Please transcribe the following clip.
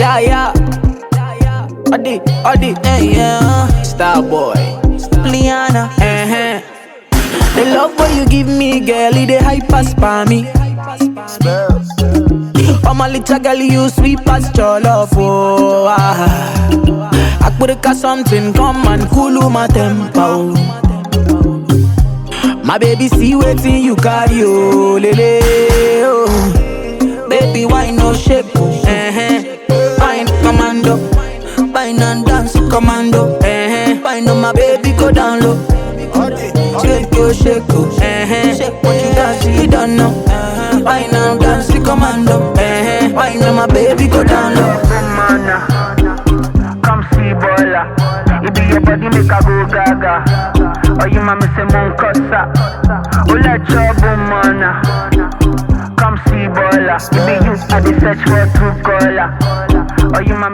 Yeah. Adi, yeah. Star boy. Liana. The love what you give me, girl, it dey hype as for me. Oh my little girl, you sweet as your love, oh I put a something, come and cool my tempo. My baby, see waiting you carry, oh lele, oh. Baby, why no shape? Fine commando, Wine and dance commando. fine on my baby, go down low. Shake your shake, shake what you dance, you don't know. Wine and dance commando. Wine on my baby, go down low. Mana, come see bola. It be your body make a go gaga. Oh you mama say mon kosa. Oh let your mana. Come see bola. It be you I dey search for true color. Oh you mama